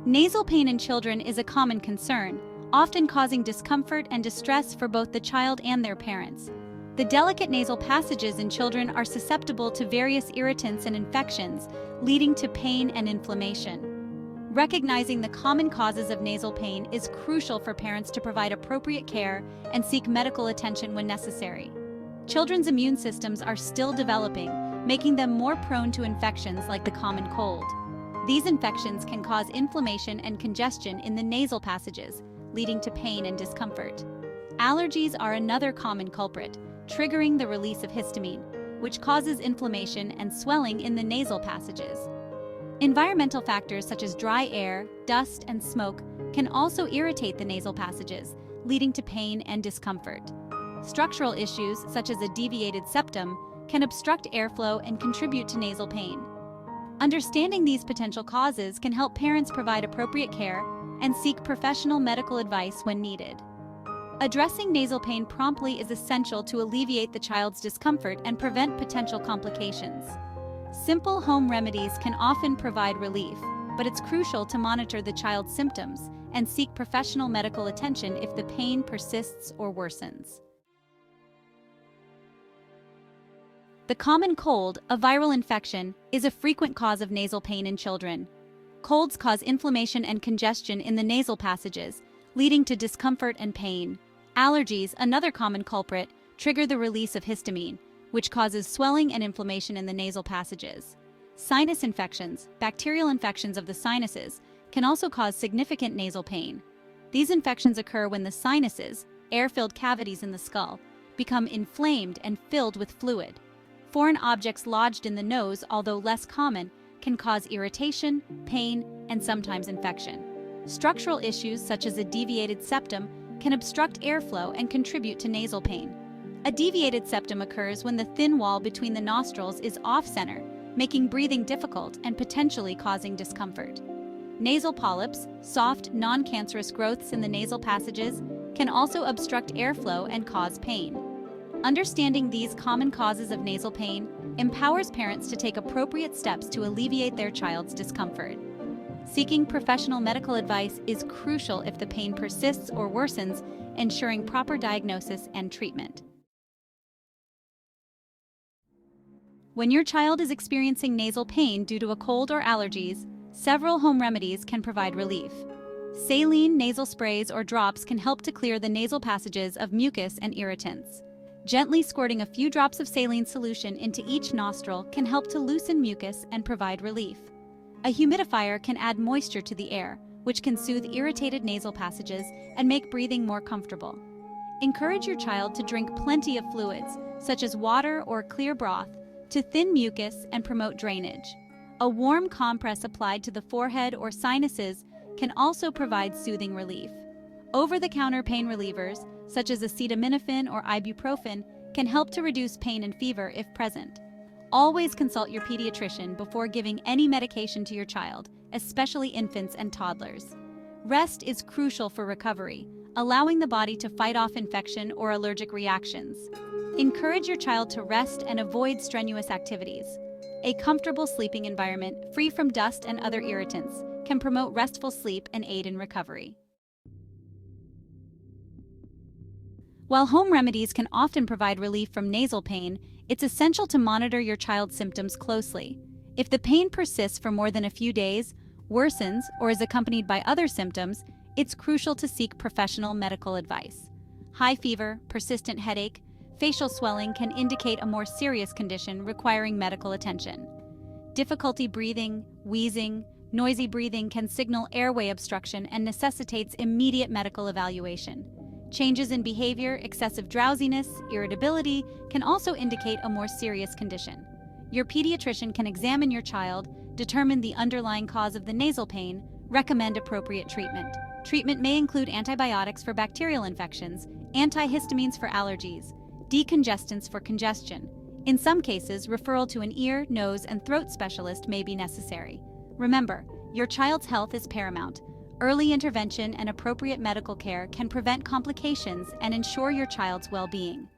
Nasal pain in children is a common concern, often causing discomfort and distress for both the child and their parents. The delicate nasal passages in children are susceptible to various irritants and infections, leading to pain and inflammation. Recognizing the common causes of nasal pain is crucial for parents to provide appropriate care and seek medical attention when necessary. Children's immune systems are still developing, making them more prone to infections like the common cold. These infections can cause inflammation and congestion in the nasal passages, leading to pain and discomfort. Allergies are another common culprit, triggering the release of histamine, which causes inflammation and swelling in the nasal passages. Environmental factors such as dry air, dust, and smoke can also irritate the nasal passages, leading to pain and discomfort. Structural issues such as a deviated septum can obstruct airflow and contribute to nasal pain. Understanding these potential causes can help parents provide appropriate care and seek professional medical advice when needed. Addressing nasal pain promptly is essential to alleviate the child's discomfort and prevent potential complications. Simple home remedies can often provide relief, but it's crucial to monitor the child's symptoms and seek professional medical attention if the pain persists or worsens. The common cold, a viral infection, is a frequent cause of nasal pain in children. Colds cause inflammation and congestion in the nasal passages, leading to discomfort and pain. Allergies, another common culprit, trigger the release of histamine, which causes swelling and inflammation in the nasal passages. Sinus infections, bacterial infections of the sinuses, can also cause significant nasal pain. These infections occur when the sinuses, air-filled cavities in the skull, become inflamed and filled with fluid. Foreign objects lodged in the nose, although less common, can cause irritation, pain, and sometimes infection. Structural issues such as a deviated septum can obstruct airflow and contribute to nasal pain. A deviated septum occurs when the thin wall between the nostrils is off-center, making breathing difficult and potentially causing discomfort. Nasal polyps, soft, non-cancerous growths in the nasal passages, can also obstruct airflow and cause pain. Understanding these common causes of nasal pain empowers parents to take appropriate steps to alleviate their child's discomfort. Seeking professional medical advice is crucial if the pain persists or worsens, ensuring proper diagnosis and treatment. When your child is experiencing nasal pain due to a cold or allergies, several home remedies can provide relief. Saline nasal sprays or drops can help to clear the nasal passages of mucus and irritants. Gently squirting a few drops of saline solution into each nostril can help to loosen mucus and provide relief. A humidifier can add moisture to the air, which can soothe irritated nasal passages and make breathing more comfortable. Encourage your child to drink plenty of fluids, such as water or clear broth, to thin mucus and promote drainage. A warm compress applied to the forehead or sinuses can also provide soothing relief. Over-the-counter pain relievers, such as acetaminophen or ibuprofen, can help to reduce pain and fever if present. Always consult your pediatrician before giving any medication to your child, especially infants and toddlers. Rest is crucial for recovery, allowing the body to fight off infection or allergic reactions. Encourage your child to rest and avoid strenuous activities. A comfortable sleeping environment, free from dust and other irritants, can promote restful sleep and aid in recovery. While home remedies can often provide relief from nasal pain, it's essential to monitor your child's symptoms closely. If the pain persists for more than a few days, worsens, or is accompanied by other symptoms, it's crucial to seek professional medical advice. High fever, persistent headache, facial swelling can indicate a more serious condition requiring medical attention. Difficulty breathing, wheezing, noisy breathing can signal airway obstruction and necessitates immediate medical evaluation. Changes in behavior, excessive drowsiness, irritability can also indicate a more serious condition. Your pediatrician can examine your child, determine the underlying cause of the nasal pain, recommend appropriate treatment. Treatment may include antibiotics for bacterial infections, antihistamines for allergies, decongestants for congestion. In some cases, referral to an ear, nose, and throat specialist may be necessary. Remember, your child's health is paramount. Early intervention and appropriate medical care can prevent complications and ensure your child's well-being.